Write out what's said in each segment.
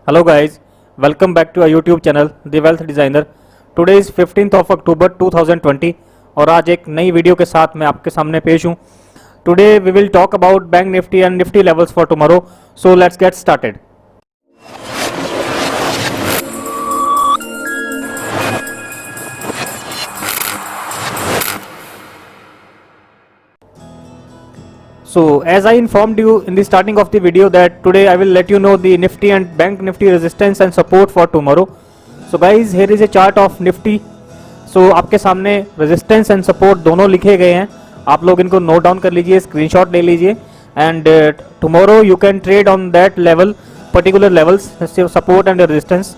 Hello guys, welcome back to our YouTube channel The Wealth Designer. Today is 15th of October 2020 और आज एक नई video के साथ मैं आपके सामने पेश हूँ. Today we will talk about Bank Nifty and Nifty levels for tomorrow. So let's get started. So as I informed you in the starting of the video that today I will let you know the Nifty and Bank Nifty resistance and support for tomorrow. So guys, here is a chart of Nifty. So आपके सामने resistance and support दोनों लिखे गए हैं. आप लोग इनको note down कर लीजिए, स्क्रीनशॉट ले लीजिए and tomorrow you can trade on that level, particular levels, support and resistance.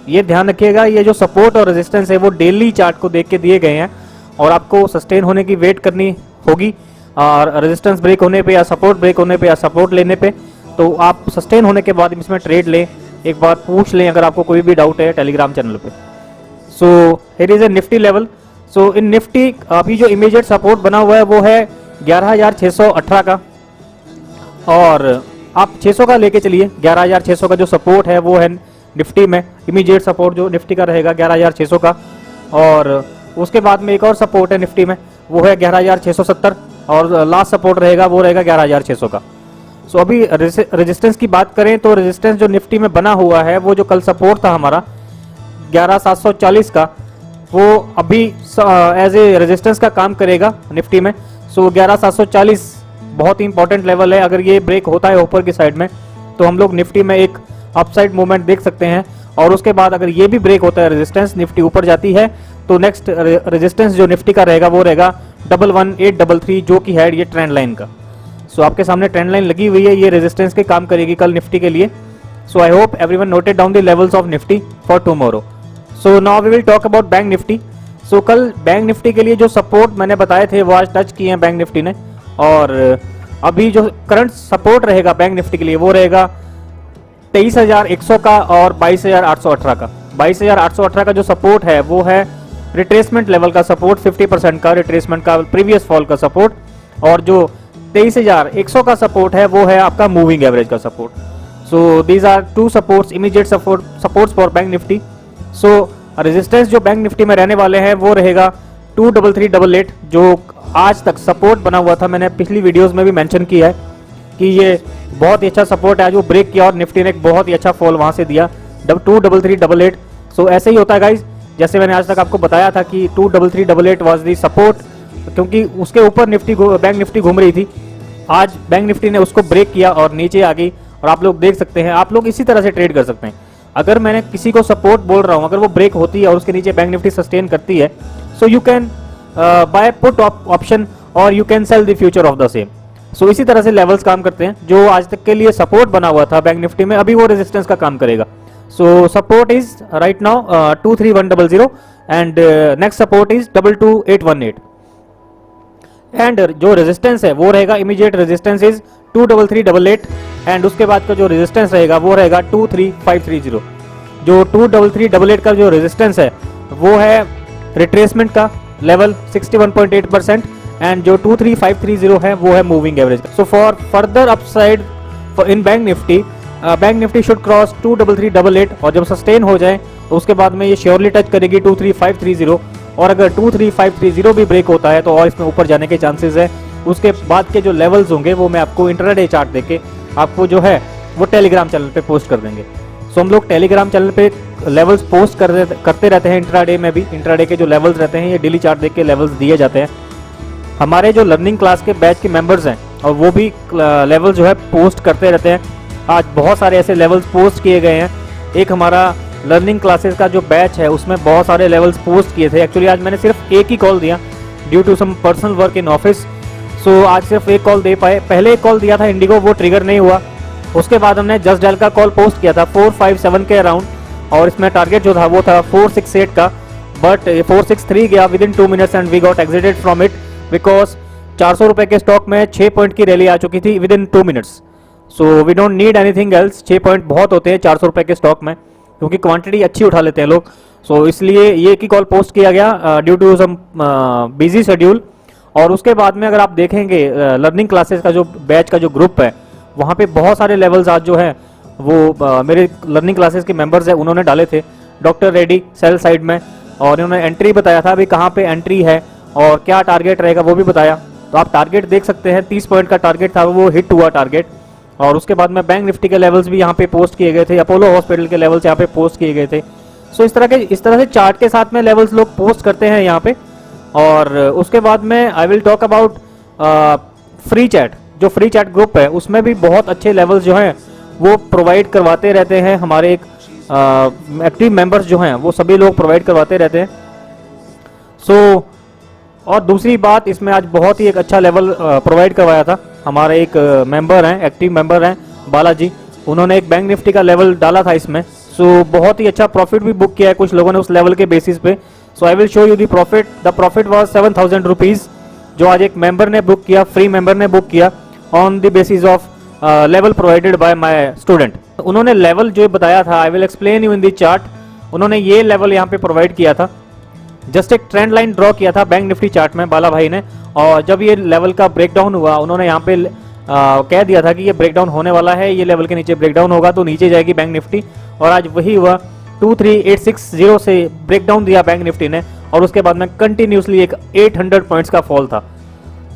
ये ध्यान रखिएगा, ये जो सपोर्ट और रेजिस्टेंस है वो डेली चार्ट को देख के दिए गए हैं और आपको सस्टेन होने की वेट करनी होगी. और रेजिस्टेंस ब्रेक होने पे या सपोर्ट ब्रेक होने पे या सपोर्ट लेने पे तो आप सस्टेन होने के बाद इसमें ट्रेड लें. एक बार पूछ लें अगर आपको कोई भी डाउट है टेलीग्राम चैनल पे. So here is a Nifty level. So in Nifty अभी जो इमीडिएट सपोर्ट बना हुआ है वो है 11,618 का और आप 600 का लेके चलिए. 11,600 का जो सपोर्ट है वो है निफ्टी में. इमीडिएट सपोर्ट जो निफ्टी का रहेगा 11,600 का और उसके बाद में एक और सपोर्ट है निफ्टी में वो है 11,670 और लास्ट सपोर्ट रहेगा वो रहेगा 11,600 का. सो अभी रेजिस्टेंस की बात करें तो रेजिस्टेंस जो निफ्टी में बना हुआ है वो जो कल सपोर्ट था हमारा 11,740 का वो अभी एज ए रेजिस्टेंस का काम करेगा निफ्टी में. सो 11,740 बहुत ही इंपॉर्टेंट लेवल है. अगर ये ब्रेक होता है ऊपर की साइड में तो हम लोग निफ्टी में एक अपसाइड मूवमेंट देख सकते हैं और उसके बाद अगर ये भी ब्रेक होता है रेजिस्टेंस निफ्टी ऊपर जाती है तो नेक्स्ट रेजिस्टेंस जो निफ्टी का रहेगा वो रहेगा 11,833 जो कि है ये ट्रेंड लाइन का. सो आपके सामने ट्रेंड लाइन लगी हुई है, ये रेजिस्टेंस के काम करेगी कल निफ्टी के लिए. So I hope everyone noted down the levels of Nifty for tomorrow. So now we will talk about bank Nifty. सो कल बैंक निफ्टी के लिए जो सपोर्ट मैंने बताए थे वो आज टच किए हैं बैंक निफ्टी ने और अभी जो करंट सपोर्ट रहेगा बैंक निफ्टी के लिए वो रहेगा 23,100 का और 22,818 का. 22,818 का जो सपोर्ट है वो है रिट्रेसमेंट लेवल का सपोर्ट, 50% का रिट्रेसमेंट का प्रीवियस फॉल का सपोर्ट और जो 23,100 का सपोर्ट है वो है आपका मूविंग एवरेज का support. So these are two supports, immediate supports for Bank Nifty. So resistance जो बैंक निफ्टी में रहने वाले हैं वो रहेगा 23388 जो आज तक सपोर्ट बना हुआ था. मैंने पिछली वीडियोस में भी मेंशन किया है कि ये बहुत ही अच्छा सपोर्ट है जो ब्रेक किया और निफ्टी ने एक बहुत ही अच्छा फॉल वहां से दिया 23388. सो ऐसे ही होता है गाइज, जैसे मैंने आज तक आपको बताया था कि 23388 वाज दी सपोर्ट क्योंकि उसके ऊपर निफ्टी बैंक निफ्टी घूम रही थी. आज बैंक निफ्टी ने उसको ब्रेक किया और नीचे आ गई और आप लोग देख सकते हैं. आप लोग इसी तरह से ट्रेड कर सकते हैं. अगर मैंने किसी को सपोर्ट बोल रहा हूं, अगर वो ब्रेक होती है और उसके नीचे बैंक निफ्टी सस्टेन करती है so you can buy put option और you can sell the future of the same. So इसी तरह से लेवल्स काम करते हैं. जो आज तक के लिए सपोर्ट बना हुआ था बैंक निफ्टी में अभी वो रेजिस्टेंस का काम करेगा. So support is right now 23100 and next support is 22818 and जो रेजिस्टेंस है वो रहेगा इमीडिएट रेजिस्टेंस इज 23388 एंड उसके बाद का जो रेजिस्टेंस रहेगा वो रहेगा 23530. जो 23388 का जो रेजिस्टेंस है वो है रिट्रेसमेंट का लेवल 61.8% एंड जो 23530 है वो है मूविंग एवरेज का. So for further upside in bank Nifty bank Nifty should cross 23388 और जब सस्टेन हो जाए तो उसके बाद में ये श्योरली टच करेगी 23530 और अगर 23530 भी ब्रेक होता है तो और इसमें ऊपर जाने के चांसेस है. उसके बाद के जो लेवल्स होंगे वो मैं आपको इंट्राडे चार्ट देके आपको जो है वो टेलीग्राम चैनल पे पोस्ट कर देंगे. सो हम लोग टेलीग्राम चैनल पे लेवल्स पोस्ट करते रहते हैं. इंट्राडे में भी इंट्राडे के जो लेवल्स रहते हैं ये डेली चार्ट देख के लेवल्स दिए जाते हैं. हमारे जो लर्निंग क्लास के बैच के मेंबर्स हैं और वो भी लेवल जो है पोस्ट करते रहते हैं. आज बहुत सारे ऐसे लेवल्स पोस्ट किए गए हैं. एक हमारा लर्निंग क्लासेस का जो बैच है उसमें बहुत सारे लेवल्स पोस्ट किए थे. एक्चुअली आज मैंने सिर्फ एक ही कॉल दिया due to some personal work in office. So आज सिर्फ एक कॉल दे पाए. पहले एक कॉल दिया था इंडिगो, वो ट्रिगर नहीं हुआ. उसके बाद हमने जस्ट डायल का कॉल पोस्ट किया था 457 के अराउंड और इसमें टारगेट जो था वो था 468 का बट 463 गया within 2 minutes and we got exited from it because 400 रुपए के स्टॉक में 6 पॉइंट की रैली आ चुकी थी within 2 minutes. So we don't need anything else. 6 point बहुत होते हैं 400 रुपए के स्टॉक में क्योंकि क्वांटिटी अच्छी उठा लेते हैं लोग. सो इसलिए ये एक ही कॉल पोस्ट किया गया due to some busy schedule. और उसके बाद में अगर आप देखेंगे लर्निंग क्लासेस का जो बैच का जो ग्रुप है वहाँ पे बहुत सारे लेवल्स आज जो है वो मेरे लर्निंग क्लासेस के मेंबर्स हैं उन्होंने डाले थे डॉक्टर रेड्डी सेल साइड में, और इन्होंने एंट्री बताया था अभी कहाँ पे एंट्री है और क्या टारगेट रहेगा वो भी बताया। तो आप टारगेट देख सकते हैं, 30 पॉइंट का टारगेट था, वो हिट हुआ टारगेट। और उसके बाद में बैंक निफ्टी के लेवल्स भी यहाँ पे पोस्ट किए गए थे, अपोलो हॉस्पिटल के लेवल्स यहाँ पे पोस्ट किए गए थे। सो इस तरह से चार्ट के साथ में लेवल्स लोग पोस्ट करते हैं यहाँ पे। और उसके बाद में I will talk about free chat, जो फ्री चैट ग्रुप है उसमें भी बहुत अच्छे लेवल्स जो हैं वो प्रोवाइड करवाते रहते हैं हमारे एक एक्टिव मेंबर्स जो हैं वो सभी लोग प्रोवाइड करवाते रहते हैं। सो और दूसरी बात, इसमें आज बहुत ही एक अच्छा लेवल प्रोवाइड करवाया था हमारे एक मेंबर हैं, एक्टिव मेंबर हैं बालाजी, उन्होंने एक बैंक निफ्टी का लेवल डाला था इसमें। सो बहुत ही अच्छा प्रॉफिट भी बुक किया है कुछ लोगों ने उस लेवल के बेसिस पे। So I will show you the profit was 7000 rupees, जो आज एक मेंबर ने बुक किया, फ्री मेंबर ने बुक किया on the basis of level provided by my student. उन्होंने लेवल जो बताया था, I will explain you in the chart. उन्होंने ये लेवल यहाँ पे प्रोवाइड किया था, जस्ट एक ट्रेंड लाइन ड्रॉ किया था बैंक निफ्टी चार्ट में बाला भाई ने, और जब ये लेवल का ब्रेकडाउन हुआ उन्होंने यहाँ पे कह दिया था कि ये ब्रेकडाउन होने वाला है, ये लेवल के नीचे ब्रेकडाउन होगा तो नीचे जाएगी बैंक निफ्टी, और आज वही हुआ। 23860 से ब्रेकडाउन दिया बैंक निफ्टी ने, और उसके बाद में कंटिन्यूसली एक 800 पॉइंट्स का फॉल था।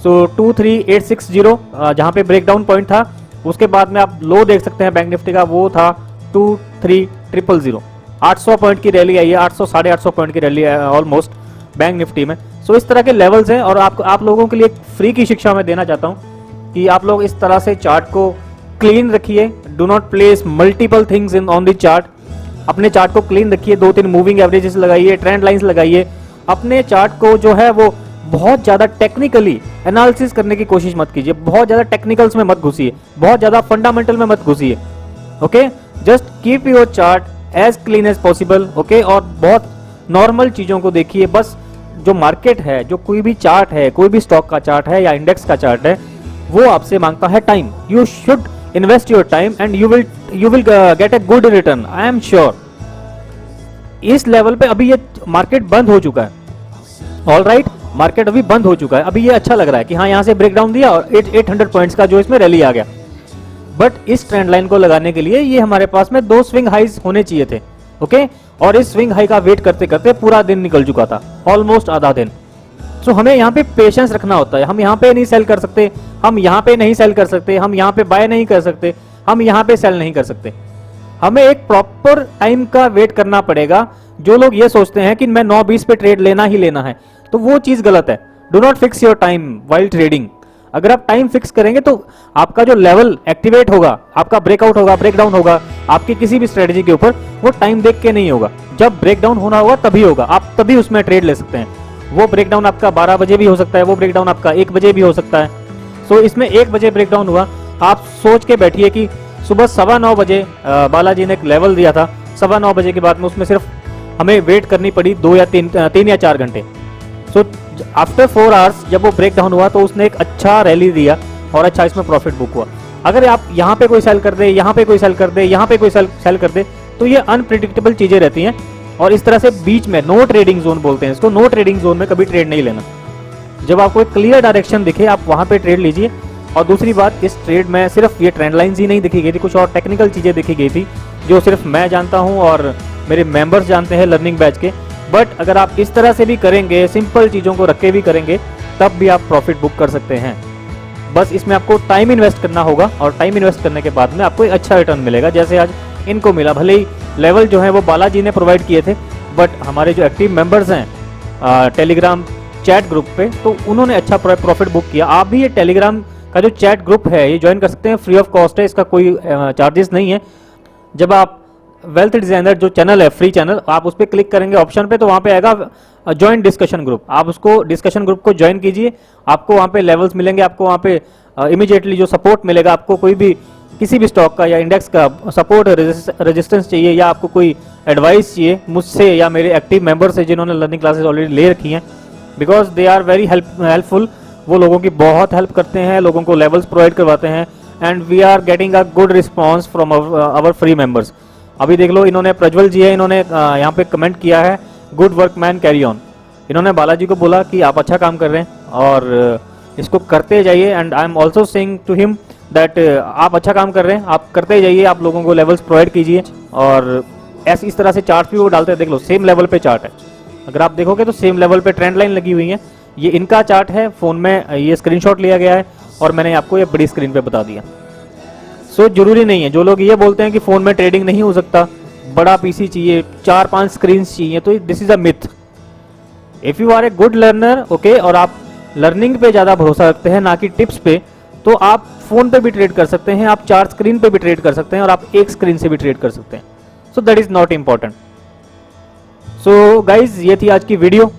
सो 23860 जहाँ पे ब्रेकडाउन पॉइंट था, उसके बाद में आप लो देख सकते हैं बैंक निफ्टी का, वो था 23000। 800 पॉइंट की रैली आई है, 800 850 पॉइंट की रैली है ऑलमोस्ट बैंक निफ्टी में। सो इस तरह के लेवल्स हैं, और आप लोगों के लिए एक फ्री की शिक्षा मैं देना चाहता हूँ कि आप लोग इस तरह से चार्ट को क्लीन रखिए, do not place multiple things in on the chart. अपने चार्ट को क्लीन रखिए, 2-3 मूविंग एवरेजेस लगाइए, ट्रेंड लाइंस लगाइए। अपने चार्ट को जो है वो बहुत ज़्यादा टेक्निकली एनालिसिस करने की कोशिश मत कीजिए, बहुत ज़्यादा टेक्निकल्स में मत घुसिए, बहुत ज़्यादा फंडामेंटल में मत घुसिए। Okay, just keep your chart as clean as possible. Okay, और बहुत नॉर्मल चीज़ों को देखिए। बस जो मार्केट है, जो कोई भी चार्ट है, कोई भी स्टॉक का चार्ट है या इंडेक्स का चार्ट है, वो आपसे मांगता है time. You should invest your time and you will get a good return, I am sure. इस लेवल पे अभी ये मार्केट बंद हो चुका है, ऑल राइट, मार्केट अभी बंद हो चुका है। अभी ये अच्छा लग रहा है कि हाँ यहाँ से ब्रेकडाउन दिया और 800 पॉइंट्स का जो इसमें रैली आ गया। बट इस ट्रेंड लाइन को लगाने के लिए ये हमारे पास में 2 स्विंग हाइज होने चाहिए थे। ओके, और इस स्विंग हाई का वेट करते करते पूरा दिन निकल चुका था, ऑलमोस्ट आधा दिन। सो हमें यहाँ पे पेशेंस रखना होता है। हम यहाँ पे नहीं सेल कर सकते, हम यहाँ पे नहीं सेल कर सकते, हम यहाँ पे बाय नहीं कर सकते, हम यहाँ पे सेल नहीं कर सकते। हमें एक प्रॉपर टाइम का वेट करना पड़ेगा। जो लोग ये सोचते हैं कि मैं 9:20 पे ट्रेड लेना ही लेना है, तो वो चीज गलत है। Do not fix your time while trading. अगर आप टाइम फिक्स करेंगे तो आपका जो लेवल एक्टिवेट होगा, आपका ब्रेकआउट होगा, ब्रेकडाउन होगा आपकी किसी भी स्ट्रेटेजी के ऊपर, वो टाइम देख के नहीं होगा। जब ब्रेकडाउन होना होगा तभी होगा, आप तभी उसमें ट्रेड ले सकते हैं। वो ब्रेकडाउन आपका 12 बजे भी हो सकता है, वो ब्रेकडाउन आपका 1 बजे भी हो सकता है। सो इसमें 1 बजे ब्रेकडाउन हुआ, आप सोच के बैठिए कि सुबह 9:15 बजे बालाजी ने एक लेवल दिया था, 9:15 बजे के बाद में उसमें सिर्फ हमें वेट करनी पड़ी 2 या 3 या 4 घंटे। सो आफ्टर 4 आवर्स जब वो ब्रेक डाउन हुआ तो उसने एक अच्छा रैली दिया और अच्छा इसमें प्रॉफिट बुक हुआ। अगर आप यहाँ पे कोई सेल कर दे, यहाँ पे कोई सेल कर दे, यहाँ पे कोई सेल कर दे, तो ये अनप्रिडिक्टेबल चीजें रहती हैं। और इस तरह से बीच में नो ट्रेडिंग जोन बोलते हैं इसको, नो ट्रेडिंग जोन में कभी ट्रेड नहीं लेना। जब आपको एक क्लियर डायरेक्शन दिखे आप वहाँ पे ट्रेड लीजिए। और दूसरी बात, इस ट्रेड में सिर्फ ये ट्रेंड लाइंस ही नहीं दिखी गई थी, कुछ और टेक्निकल चीज़ें दिखी गई थी जो सिर्फ मैं जानता हूँ और मेरे मेंबर्स जानते हैं लर्निंग बैच के। बट अगर आप इस तरह से भी करेंगे, सिंपल चीज़ों को रख के भी करेंगे, तब भी आप प्रॉफिट बुक कर सकते हैं। बस इसमें आपको टाइम इन्वेस्ट करना होगा, और टाइम इन्वेस्ट करने के बाद में आपको एक अच्छा रिटर्न मिलेगा, जैसे आज इनको मिला। भले ही लेवल जो है वो बालाजी ने प्रोवाइड किए थे, बट हमारे जो एक्टिव मेंबर्स हैं टेलीग्राम चैट ग्रुप पे, तो उन्होंने अच्छा प्रॉफिट बुक किया। आप भी ये टेलीग्राम का जो चैट ग्रुप है ये ज्वाइन कर सकते हैं, फ्री ऑफ कॉस्ट है, इसका कोई चार्जेस नहीं है। जब आप वेल्थ डिजाइनर जो चैनल है, फ्री चैनल, आप उस पर क्लिक करेंगे ऑप्शन पे, तो वहाँ पे आएगा ज्वाइन डिस्कशन ग्रुप। आप उसको डिस्कशन ग्रुप को ज्वाइन कीजिए, आपको वहाँ पे लेवल्स मिलेंगे, आपको वहाँ पे इमीडिएटली जो सपोर्ट मिलेगा, आपको कोई भी किसी भी स्टॉक का या इंडेक्स का सपोर्ट रेजिस्टेंस चाहिए, या आपको कोई एडवाइस चाहिए मुझसे या मेरे एक्टिव मेंबर से जिन्होंने लर्निंग क्लासेस ऑलरेडी ले रखी हैं, because they are very helpful. वो लोगों की बहुत हेल्प करते हैं, लोगों को लेवल्स प्रोवाइड करवाते हैं, and we are getting a good response from our free members. अभी देख लो, इन्होंने प्रज्वल जी है, इन्होंने यहाँ पे कमेंट किया है, good work man carry on. इन्होंने बालाजी को बोला कि आप अच्छा काम कर रहे हैं और इसको करते जाइए, and I am also saying to him that आप अच्छा काम कर रहे हैं, आप करते जाइए, आप लोगों को लेवल्स प्रोवाइड कीजिए। और ऐसे इस तरह से चार्ट भी वो डालते हैं, देख लो सेम लेवल पे चार्ट है, अगर आप देखोगे तो सेम लेवल पे ट्रेंड लाइन लगी हुई है। ये इनका चार्ट है, फ़ोन में ये स्क्रीनशॉट लिया गया है और मैंने आपको ये बड़ी स्क्रीन पे बता दिया। सो जरूरी नहीं है, जो लोग ये बोलते हैं कि फ़ोन में ट्रेडिंग नहीं हो सकता, बड़ा पीसी चाहिए, 4-5 स्क्रीन चाहिए, तो this is a myth. If you are a good learner, okay, और आप लर्निंग पे ज़्यादा भरोसा रखते हैं ना कि टिप्स पे, तो आप फ़ोन पे भी ट्रेड कर सकते हैं, आप 4 स्क्रीन पे भी ट्रेड कर सकते हैं और आप 1 स्क्रीन से भी ट्रेड कर सकते हैं। So that is not important. So guys, ये थी आज की video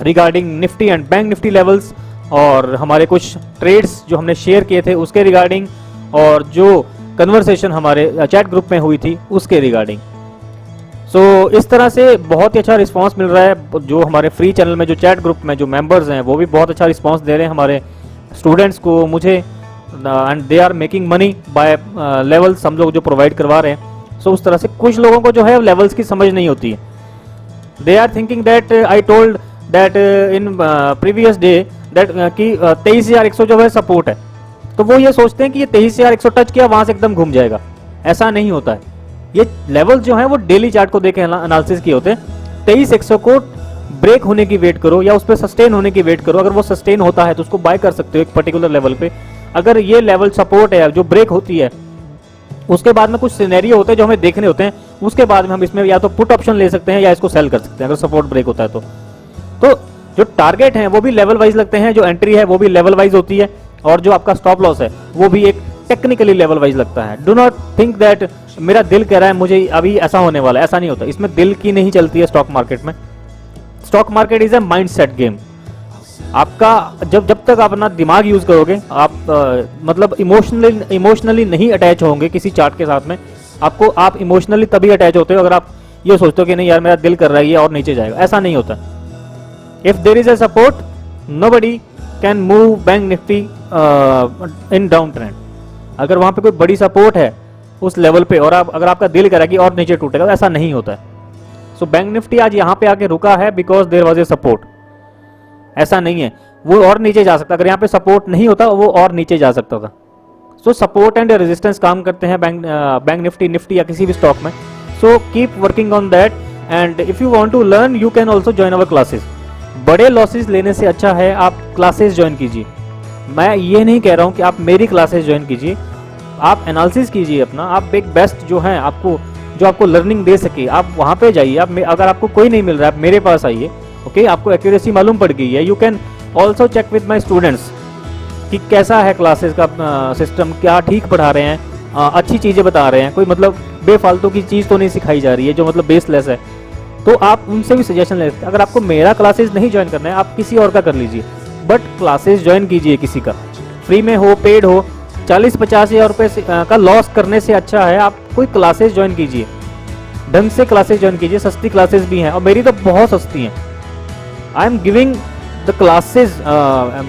regarding Nifty and bank Nifty levels, और हमारे कुछ ट्रेड्स जो हमने शेयर किए थे उसके रिगार्डिंग, और जो कन्वर्सेशन हमारे चैट ग्रुप में हुई थी उसके रिगार्डिंग। सो इस तरह से बहुत ही अच्छा रिस्पांस मिल रहा है। जो हमारे फ्री चैनल में, जो चैट ग्रुप में जो मेंबर्स हैं, वो भी बहुत अच्छा रिस्पांस दे रहे हैं हमारे स्टूडेंट्स को, मुझे, and they are making money by levels हम लोग जो प्रोवाइड करवा रहे हैं। सो उस तरह से कुछ लोगों को जो है लेवल्स की समझ नहीं होती है। They are thinking that I told that in previous day that कि 23,100 जो है सपोर्ट है, तो वो ये सोचते हैं कि ये 23,100 टच किया वहां से एकदम घूम जाएगा। ऐसा नहीं होता है। ये लेवल जो है वो डेली चार्ट को देख एनालिसिस किए होते हैं। 23,100 को ब्रेक होने की वेट करो या उस पर सस्टेन होने की वेट करो। अगर वो सस्टेन होता है तो उसको बाय कर सकते हो एक पर्टिकुलर लेवल पे। अगर ये लेवल सपोर्ट है जो ब्रेक होती है, उसके बाद में कुछ सिनेरियो होते हैं जो हमें देखने होते हैं, उसके बाद में हम इसमें या तो पुट ऑप्शन ले सकते हैं या इसको सेल कर सकते हैं अगर सपोर्ट ब्रेक होता है तो जो टारगेट है वो भी लेवल वाइज लगते हैं, जो एंट्री है वो भी लेवल वाइज होती है, और जो आपका स्टॉप लॉस है वो भी एक टेक्निकली लेवल वाइज लगता है। डू नॉट थिंक दैट मेरा दिल कह रहा है मुझे अभी ऐसा होने वाला है, ऐसा नहीं होता। इसमें दिल की नहीं चलती है स्टॉक मार्केट में। Stock market is a mind set game. आपका जब तक आप अपना दिमाग यूज करोगे, आप मतलब इमोशनली नहीं अटैच होंगे किसी चार्ट के साथ में। आप इमोशनली तभी अटैच होते हो अगर आप ये सोचते हो कि नहीं यार मेरा दिल कर रहा है ये और नीचे जाएगा। ऐसा नहीं होता। If there is a support, nobody can move Bank Nifty in down trend. अगर वहां पे कोई बड़ी सपोर्ट है उस लेवल पे और अगर आपका दिल करा कि और नीचे टूटेगा, तो ऐसा नहीं होता है। सो बैंक निफ्टी आज यहाँ पे आके रुका है because there was a support. ऐसा नहीं है वो और नीचे जा सकता, अगर यहाँ पे सपोर्ट नहीं होता वो और नीचे जा सकता था। सो सपोर्ट एंड रेजिस्टेंस काम करते हैं बैंक निफ्टी या किसी भी स्टॉक में। So keep working on that, and if you want to learn you can also join our classes. बड़े लॉसेस लेने से अच्छा है आप क्लासेस ज्वाइन कीजिए। मैं ये नहीं कह रहा हूँ कि आप मेरी क्लासेस ज्वाइन कीजिए, आप एनालिसिस कीजिए अपना। आप एक बेस्ट जो है आपको लर्निंग दे सके, आप वहाँ पे जाइए। अगर आपको कोई नहीं मिल रहा है आप मेरे पास आइए, ओके। आपको एक्यूरेसी मालूम पड़ गई है, you can also check with my students कि कैसा है क्लासेस का सिस्टम, क्या ठीक पढ़ा रहे हैं, अच्छी चीज़ें बता रहे हैं, कोई मतलब बेफालतू की चीज़ तो नहीं सिखाई जा रही है जो मतलब बेसलेस है। तो आप उनसे भी सजेशन ले सकते हैं। अगर आपको मेरा क्लासेस नहीं ज्वाइन करना है आप किसी और का कर लीजिए, बट क्लासेस ज्वाइन कीजिए किसी का, फ्री में हो पेड हो। 40-50 हज़ार रुपये का लॉस करने से अच्छा है आप कोई क्लासेस ज्वाइन कीजिए, ढंग से क्लासेस ज्वाइन कीजिए। सस्ती क्लासेस भी हैं और मेरी तो बहुत सस्ती हैं। I am giving the classes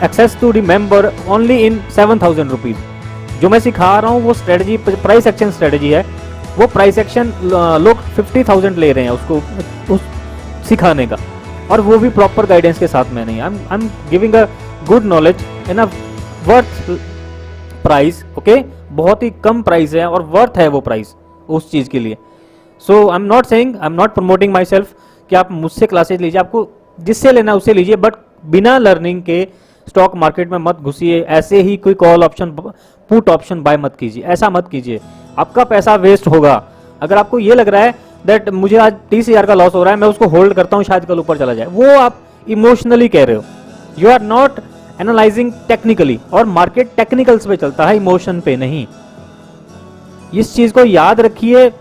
access to the member only in 7,000 rupees. जो मैं सिखा रहा हूँ वो स्ट्रेटजी प्राइस एक्शन स्ट्रेटजी है। वो प्राइस एक्शन लोग 50,000 ले रहे हैं उसको सिखाने का, और वो भी प्रॉपर गाइडेंस के साथ में नहीं। आई am giving a good knowledge in a worth price, okay. बहुत ही कम प्राइस है और वर्थ है वो प्राइस उस चीज़ के लिए। So I am not saying, I am not promoting myself कि आप मुझसे क्लासेज लीजिए, आपको जिससे लेना उससे लीजिए, बट बिना लर्निंग के स्टॉक मार्केट में मत घुसिए। ऐसे ही कोई call option put option buy मत कीजिए, ऐसा मत कीजिए, आपका पैसा वेस्ट होगा। अगर आपको ये लग रहा है दैट मुझे आज 30,000 का लॉस हो रहा है, मैं उसको होल्ड करता हूँ शायद कल ऊपर चला जाए, वो आप इमोशनली कह रहे हो। You are not analysing technically, और मार्केट टेक्निकल्स पे चलता है, इमोशन पे नहीं। इस चीज को याद रखिए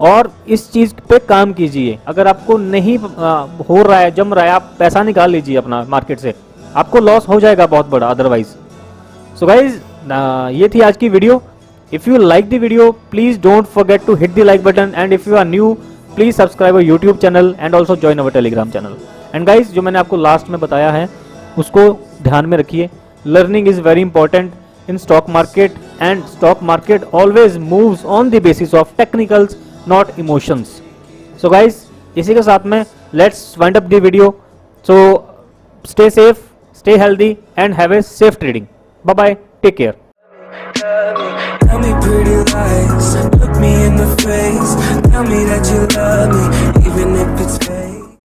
और इस चीज पे काम कीजिए। अगर आपको नहीं हो रहा है, जम रहा है, आप पैसा निकाल लीजिए अपना मार्केट से, आपको लॉस हो जाएगा बहुत बड़ा अदरवाइज। सो गाइज, ये थी आज की video. If you like the video please don't forget to hit the like button, and if you are new please subscribe our YouTube channel and also join our Telegram channel. And guys, जो मैंने आपको last में बताया है उसको ध्यान में रखिए। Learning is very important in stock market, and stock market always moves on the basis of technicals, not emotions. So guys, इसी के साथ में let's wind up the video. So stay safe, stay healthy and have a safe trading. Bye bye, take care. Tell me pretty lies, look me in the face. Tell me that you love me, even